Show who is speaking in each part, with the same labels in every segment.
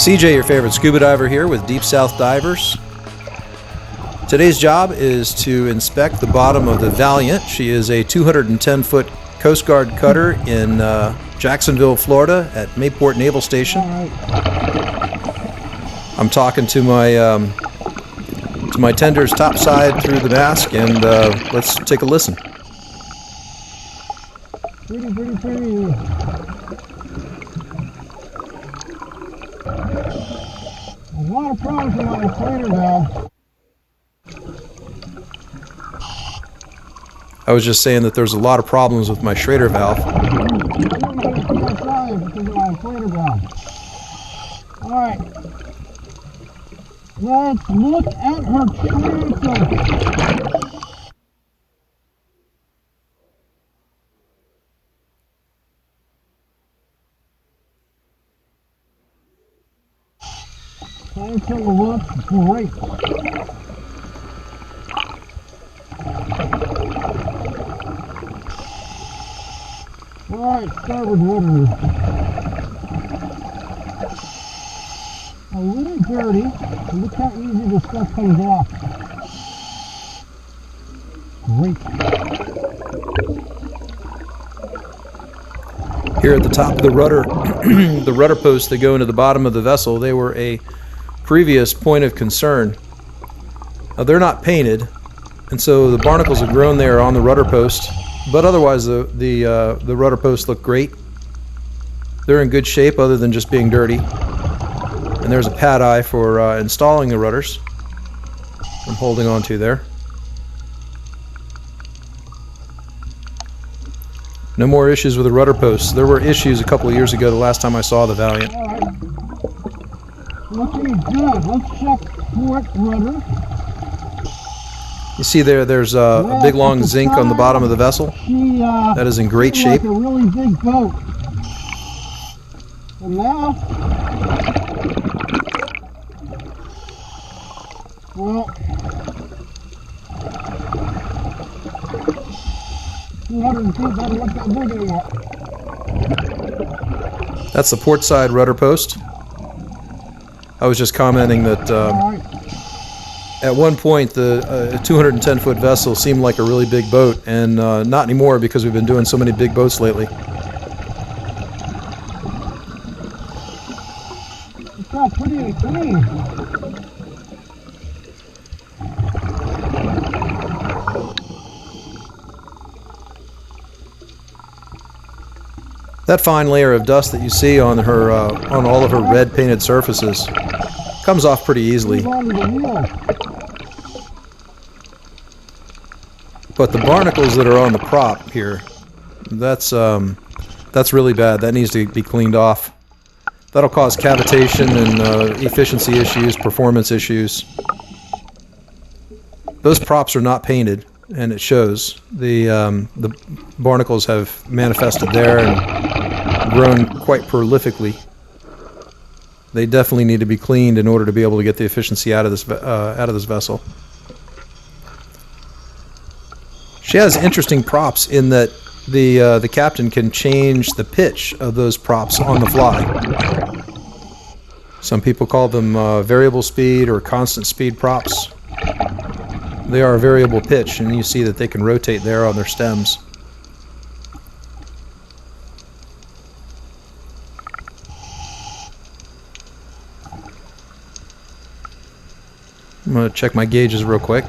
Speaker 1: SeaJay, your favorite scuba diver here with Deep South Divers. Today's job is to inspect the bottom of the Valiant. She is a 210-foot Coast Guard cutter in Jacksonville, Florida at Mayport Naval Station. I'm talking to my tender's top side through the mask, and let's take a listen.
Speaker 2: Pretty. A lot of problems with my inflator valve.
Speaker 1: I was just saying that there's a lot of problems with my Schrader valve.
Speaker 2: I don't know how to because of my inflator valve. Alright. Let's look at her transfer. Transfer looks great. Alright, starboard rudder. A little dirty. Look how easy the stuff comes off. Great.
Speaker 1: Here at the top of the rudder, the rudder posts that go into the bottom of the vessel, they were a previous point of concern. They're not painted, and so the barnacles have grown there on the rudder post, but otherwise the rudder posts look great. They're in good shape other than just being dirty. And there's a pad eye for installing the rudders I'm holding on to there. No more issues with the rudder posts. There were issues a couple of years ago, the last time I saw the Valiant.
Speaker 2: Alright. Looking good. Let's check port rudder.
Speaker 1: You see there's a big long zinc on the bottom of the vessel. That is in great shape.
Speaker 2: Like a really big boat. And now, well, 200 feet doesn't look that big anymore.
Speaker 1: That's the port side rudder post. I was just commenting that at one point the 210-foot vessel seemed like a really big boat, and not anymore because we've been doing so many big boats lately.
Speaker 2: It's all pretty and clean.
Speaker 1: That fine layer of dust that you see on her, on all of her red painted surfaces, comes off pretty easily. But the barnacles that are on the prop here, that's really bad. That needs to be cleaned off. That'll cause cavitation and efficiency issues, performance issues. Those props are not painted, and it shows. The barnacles have manifested there and grown quite prolifically. They definitely need to be cleaned in order to be able to get the efficiency out of this vessel. She has interesting props in that the captain can change the pitch of those props on the fly. Some people call them variable speed or constant speed props. They are a variable pitch, and you see that they can rotate there on their stems. I'm going to check my gauges real quick.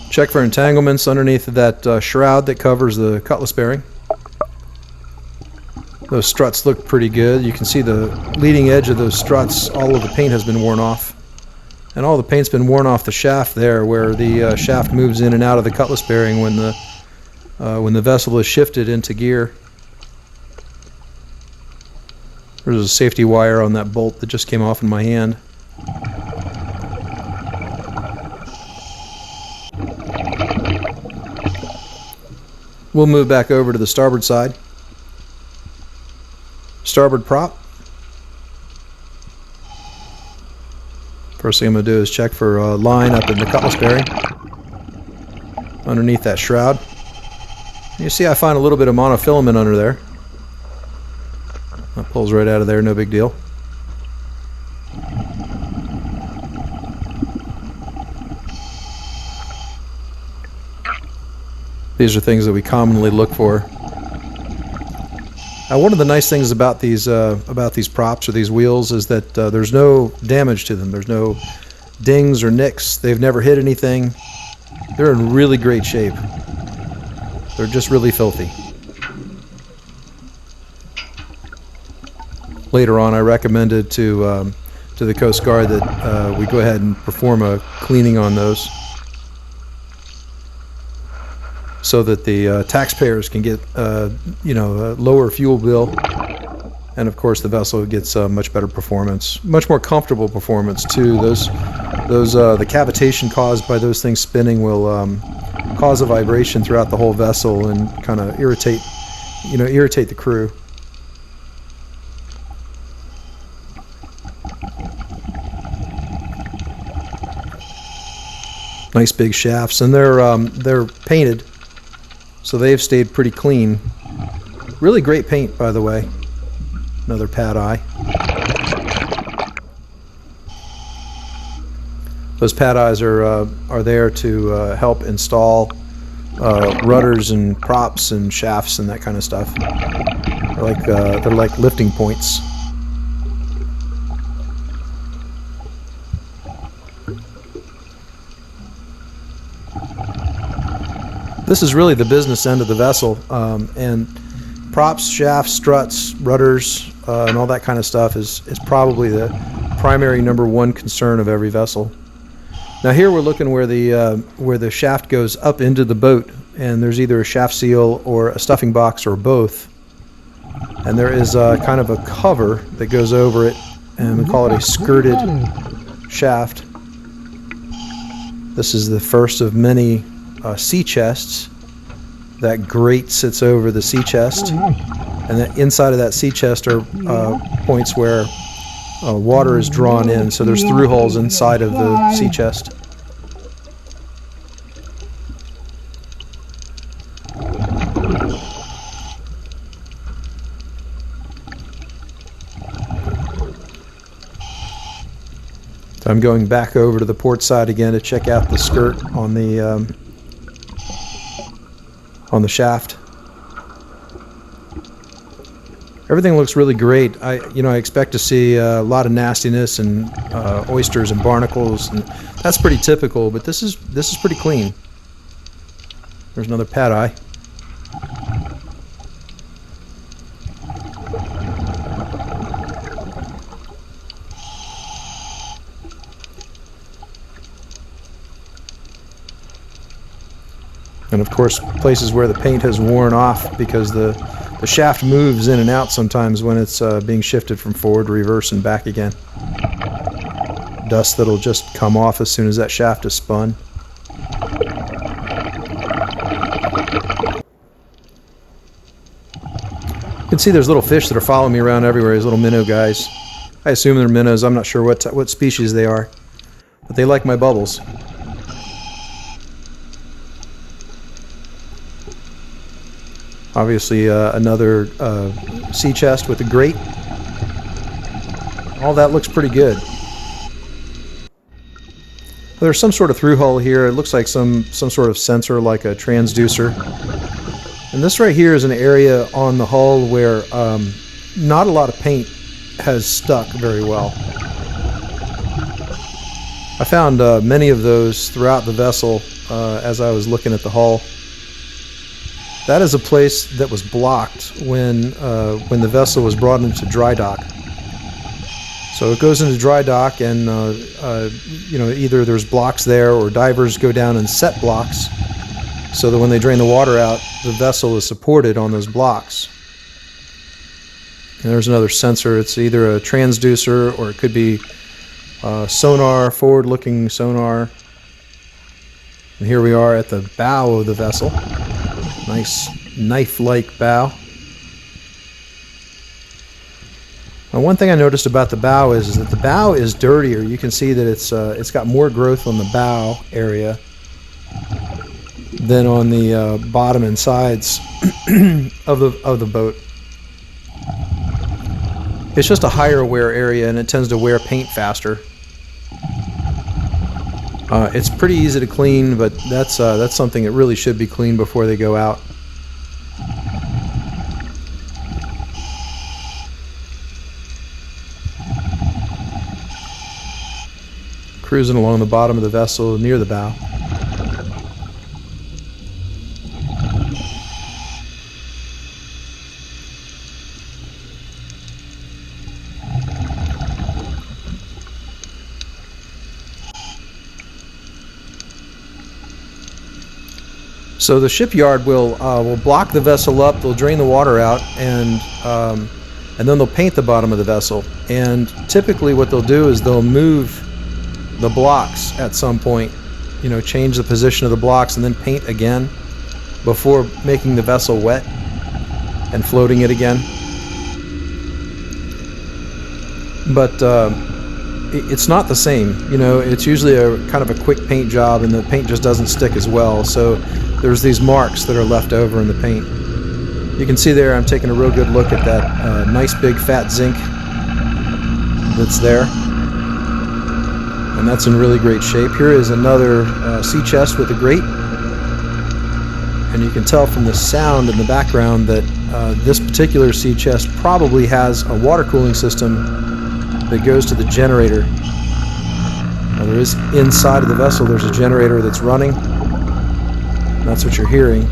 Speaker 1: Check for entanglements underneath that shroud that covers the cutlass bearing. Those struts look pretty good. You can see the leading edge of those struts, all of the paint has been worn off. And all the paint's been worn off the shaft there, where the shaft moves in and out of the cutlass bearing when the vessel is shifted into gear. There's a safety wire on that bolt that just came off in my hand. We'll move back over to the starboard side. Starboard prop. First thing I'm going to do is check for a line up in the cutlass bearing underneath that shroud. And you see I find a little bit of monofilament under there. That pulls right out of there, no big deal. These are things that we commonly look for. One of the nice things about these props or these wheels is that there's no damage to them. There's no dings or nicks. They've never hit anything. They're in really great shape. They're just really filthy. Later on, I recommended to the Coast Guard that we go ahead and perform a cleaning on those, so that the taxpayers can get a lower fuel bill, and of course the vessel gets much better performance, much more comfortable performance too. The cavitation caused by those things spinning will cause a vibration throughout the whole vessel and kind of irritate the crew. Nice big shafts, and they're painted, so they've stayed pretty clean. Really great paint, by the way. Another pad eye. Those pad eyes are there to help install rudders and props and shafts and that kind of stuff. They're like lifting points. This is really the business end of the vessel, and props, shafts, struts, rudders, and all that kind of stuff is probably the primary #1 concern of every vessel. Now here we're looking where the shaft goes up into the boat, and there's either a shaft seal or a stuffing box or both. And there is kind of a cover that goes over it, and we call it a skirted shaft. This is the first of many sea chests. That grate sits over the sea chest, and the inside of that sea chest are points where water is drawn in, so there's through holes inside of the sea chest. So I'm going back over to the port side again to check out the skirt on the shaft. Everything looks really great. I expect to see a lot of nastiness and oysters and barnacles, and that's pretty typical. But this is pretty clean. There's another pad eye. And of course, places where the paint has worn off, because the shaft moves in and out sometimes when it's being shifted from forward to reverse and back again. Dust that'll just come off as soon as that shaft is spun. You can see there's little fish that are following me around everywhere, these little minnow guys. I assume they're minnows. I'm not sure what species they are, but they like my bubbles. Obviously another sea chest with a grate. All that looks pretty good. There's some sort of through hull here. It looks like some sort of sensor, like a transducer. And this right here is an area on the hull where not a lot of paint has stuck very well. I found many of those throughout the vessel as I was looking at the hull. That is a place that was blocked when the vessel was brought into dry dock. So it goes into dry dock, and either there's blocks there, or divers go down and set blocks, so that when they drain the water out, the vessel is supported on those blocks. And there's another sensor. It's either a transducer, or it could be sonar, forward-looking sonar. And here we are at the bow of the vessel. Nice knife-like bow. One thing I noticed about the bow is that the bow is dirtier. You can see that it's got more growth on the bow area than on the bottom and sides of the boat. It's just a higher wear area, and it tends to wear paint faster. It's pretty easy to clean, but that's something that really should be cleaned before they go out. Cruising along the bottom of the vessel near the bow. So the shipyard will block the vessel up. They'll drain the water out, and then they'll paint the bottom of the vessel. And typically, what they'll do is they'll move the blocks at some point. You know, change the position of the blocks and then paint again before making the vessel wet and floating it again. But it's not the same. You know, it's usually a kind of a quick paint job, and the paint just doesn't stick as well. So there's these marks that are left over in the paint. You can see there, I'm taking a real good look at that nice big fat zinc that's there. And that's in really great shape. Here is another sea chest with a grate. And you can tell from the sound in the background that this particular sea chest probably has a water cooling system that goes to the generator. Now, there is inside of the vessel, there's a generator that's running. That's what you're hearing.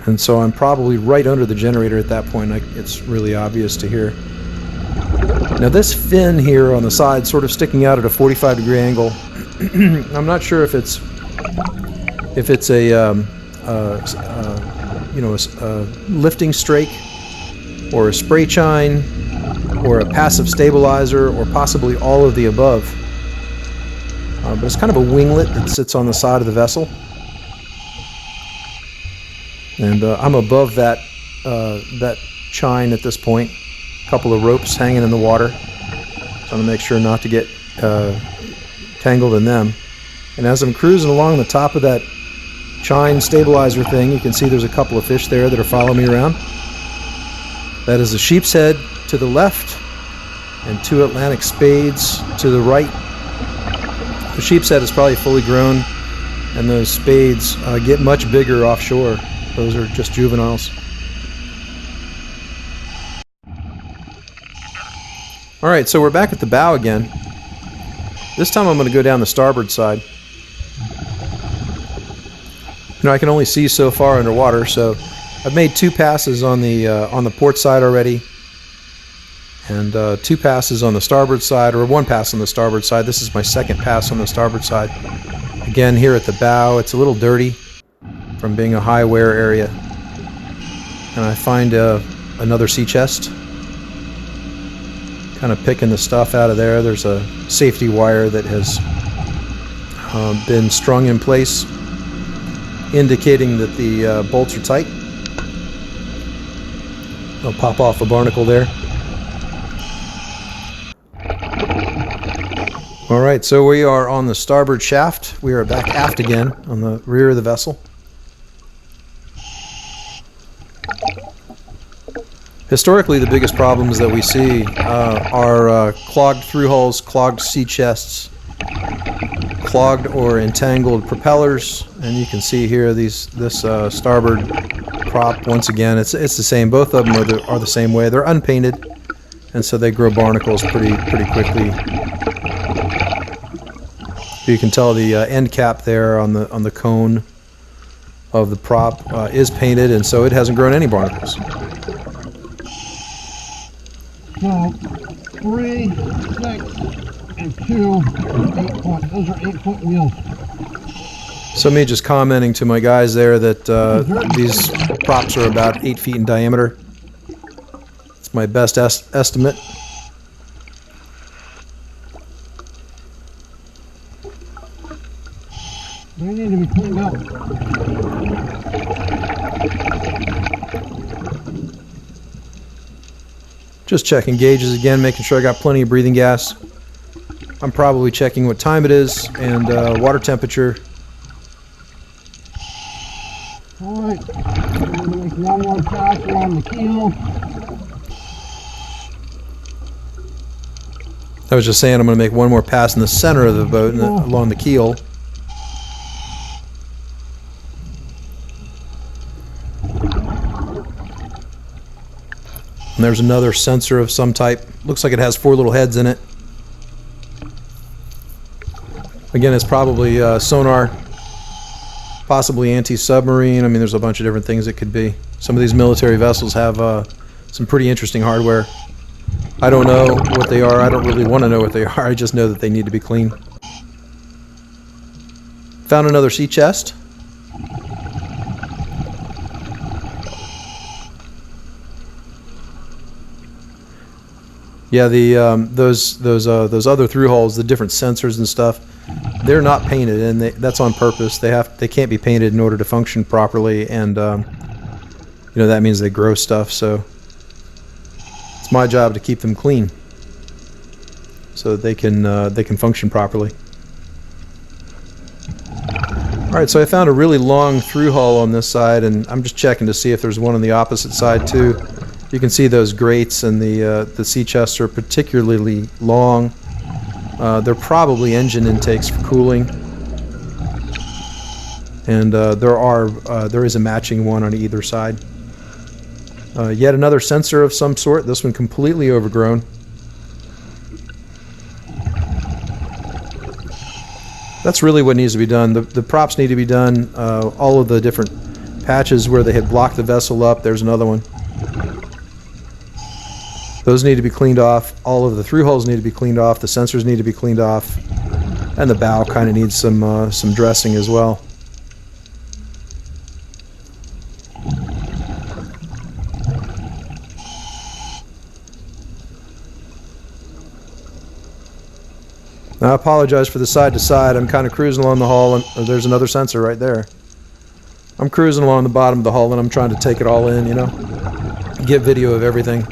Speaker 1: And so I'm probably right under the generator at that point. It's really obvious to hear. Now this fin here on the side, sort of sticking out at a 45-degree angle. I'm not sure if it's a lifting strake, or a spray chine, or a passive stabilizer, or possibly all of the above. But it's kind of a winglet that sits on the side of the vessel. And I'm above that chine at this point. A couple of ropes hanging in the water. So I'm going to make sure not to get tangled in them. And as I'm cruising along the top of that chine stabilizer thing, you can see there's a couple of fish there that are following me around. That is the sheep's head to the left and two Atlantic spades to the right. The sheep's head is probably fully grown, and those spades get much bigger offshore. Those are just juveniles. Alright, so we're back at the bow again. This time I'm going to go down the starboard side. You know, I can only see so far underwater, so I've made 2 passes on the port side already, and 2 passes on the starboard side, or 1 pass on the starboard side. This is my 2nd pass on the starboard side. Again, here at the bow, it's a little dirty from being a high wear area. And I find another sea chest. Kind of picking the stuff out of there. There's a safety wire that has been strung in place, indicating that the bolts are tight. I'll pop off a barnacle there. Alright, so we are on the starboard shaft. We are back aft again on the rear of the vessel. Historically, the biggest problems that we see are clogged through hulls, clogged sea chests, clogged or entangled propellers, and you can see here this starboard prop. Once again, it's the same. Both of them are the same way. They're unpainted, and so they grow barnacles pretty quickly. You can tell the end cap there on the cone of the prop is painted, and so it hasn't grown any barnacles.
Speaker 2: So 3, 6, and 2 are 8 foot. Those are 8-foot wheels.
Speaker 1: So me just commenting to my guys there that these props are about 8 feet in diameter. It's my best estimate.
Speaker 2: They need to be cleaned up.
Speaker 1: Just checking gauges again, making sure I got plenty of breathing gas. I'm probably checking what time it is and water temperature.
Speaker 2: Alright, I'm going to make one more pass along the keel.
Speaker 1: I was just saying I'm going to make one more pass in the center of the boat and along the keel. And there's another sensor of some type. Looks like it has 4 little heads in it. Again, it's probably sonar, possibly anti-submarine. I mean, there's a bunch of different things it could be. Some of these military vessels have some pretty interesting hardware. I don't know what they are. I don't really want to know what they are. I just know that they need to be clean. Found another sea chest. Yeah, those other through holes, the different sensors and stuff, they're not painted, and that's on purpose. They can't be painted in order to function properly, and you know, that means they grow stuff. So it's my job to keep them clean so that they can function properly. All right, so I found a really long through hull on this side, and I'm just checking to see if there's one on the opposite side too. You can see those grates and the sea chests are particularly long. They're probably engine intakes for cooling, and there is a matching one on either side. Yet another sensor of some sort. This one completely overgrown. That's really what needs to be done. The props need to be done. All of the different patches where they had blocked the vessel up. There's another one. Those need to be cleaned off. All of the through holes need to be cleaned off. The sensors need to be cleaned off, and the bow kind of needs some dressing as well. Now, I apologize for the side to side. I'm kind of cruising along the hull, and there's another sensor right there. I'm cruising along the bottom of the hull, and I'm trying to take it all in, you know, get video of everything.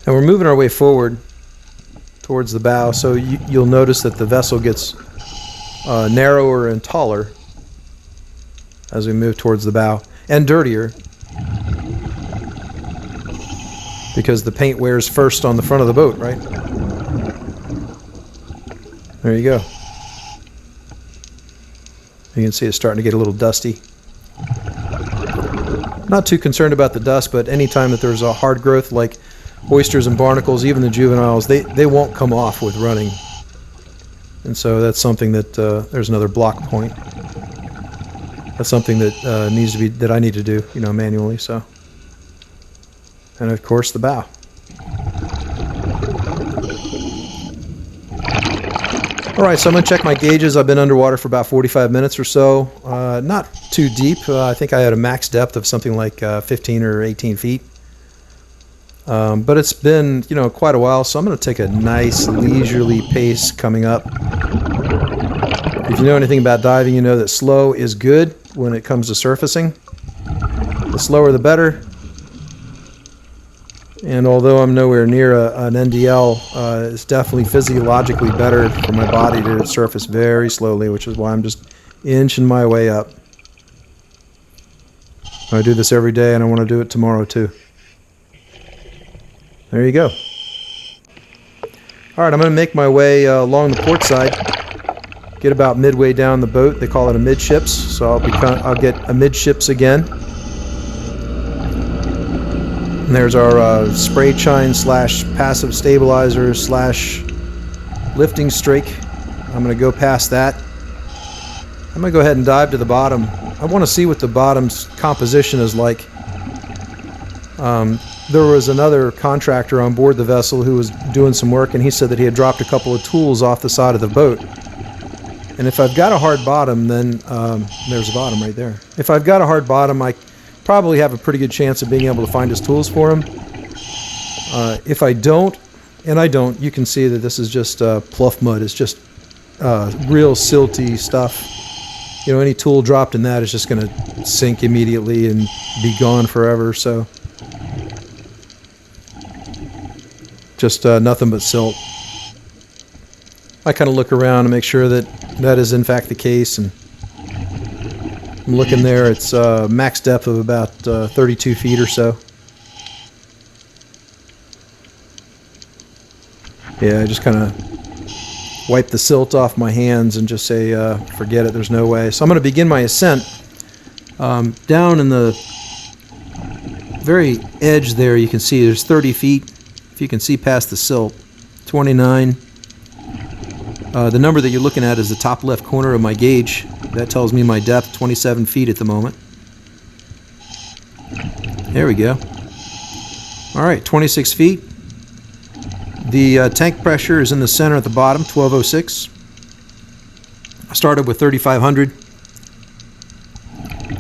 Speaker 1: And we're moving our way forward towards the bow, so you'll notice that the vessel gets narrower and taller as we move towards the bow, and dirtier, because the paint wears first on the front of the boat, right? There you go. You can see it's starting to get a little dusty. Not too concerned about the dust, but anytime that there's a hard growth like oysters and barnacles, even the juveniles, they won't come off with running. And so that's something that there's another block point. That's something that needs to be, that I need to do, you know, manually. So, and of course the bow. All right, so I'm gonna check my gauges. I've been underwater for about 45 minutes or so. Not too deep. I think I had a max depth of something like 15 or 18 feet. But it's been, you know, quite a while, so I'm going to take a nice leisurely pace coming up. If you know anything about diving, you know that slow is good when it comes to surfacing. The slower the better. And although I'm nowhere near an NDL, it's definitely physiologically better for my body to surface very slowly, which is why I'm just inching my way up. I do this every day, and I want to do it tomorrow too. There you go. All right, I'm going to make my way along the port side. Get about midway down the boat. They call it amidships, so I'll get amidships again. And there's our spray chine slash passive stabilizer slash lifting strake. I'm going to go past that. I'm going to go ahead and dive to the bottom. I want to see what the bottom's composition is like. There was another contractor on board the vessel who was doing some work, and he said that he had dropped a couple of tools off the side of the boat. And if I've got a hard bottom, then there's a bottom right there. If I've got a hard bottom, I probably have a pretty good chance of being able to find his tools for him. If I don't, and I don't, you can see that this is just pluff mud. It's just real silty stuff. You know, any tool dropped in that is just going to sink immediately and be gone forever. So just nothing but silt. I kind of look around to make sure that that is in fact the case, and I'm looking there. It's max depth of about 32 feet or so. Yeah, I just kind of wipe the silt off my hands and just say, forget it, there's no way. So I'm going to begin my ascent. Down in the very edge there, you can see there's 30 feet. If you can see past the silt, 29. The number that you're looking at is the top left corner of my gauge. That tells me my depth, 27 feet at the moment. There we go. All right, 26 feet. The tank pressure is in the center at the bottom, 1206. I started with 3,500.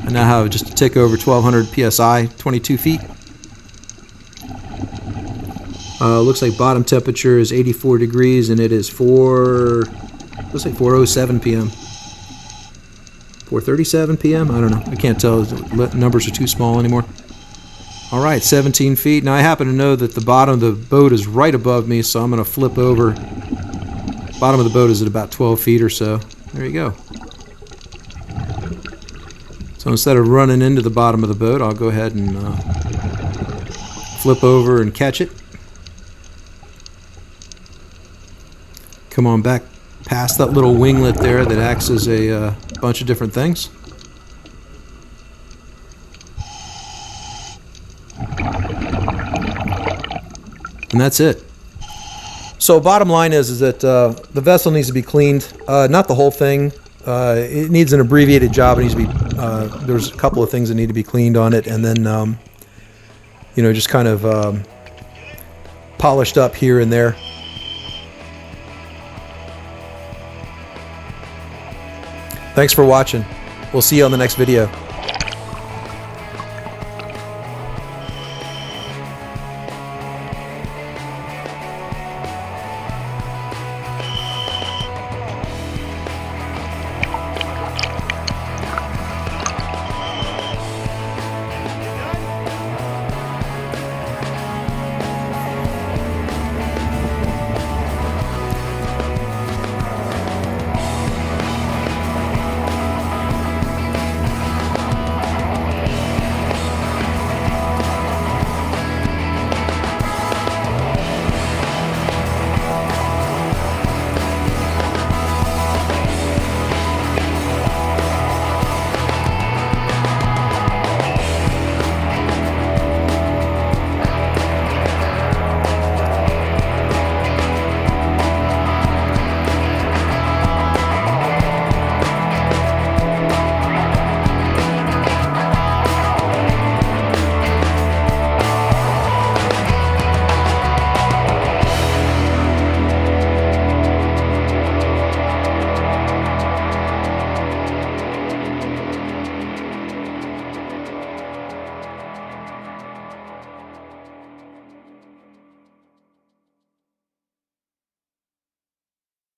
Speaker 1: I now have just a tick over 1,200 psi, 22 feet. Looks like bottom temperature is 84 degrees, and it is looks like 4:07 p.m. 4:37 p.m. I don't know. I can't tell. The numbers are too small anymore. All right, 17 feet. Now I happen to know that the bottom of the boat is right above me, so I'm going to flip over. Bottom of the boat is at about 12 feet or so. There you go. So instead of running into the bottom of the boat, I'll go ahead and flip over and catch it. Come on back past that little winglet there that acts as a bunch of different things. And that's it. So bottom line is that the vessel needs to be cleaned. Not the whole thing. It needs an abbreviated job. It needs to be. There's a couple of things that need to be cleaned on it, and then just kind of polished up here and there. Thanks for watching. We'll see you on the next video.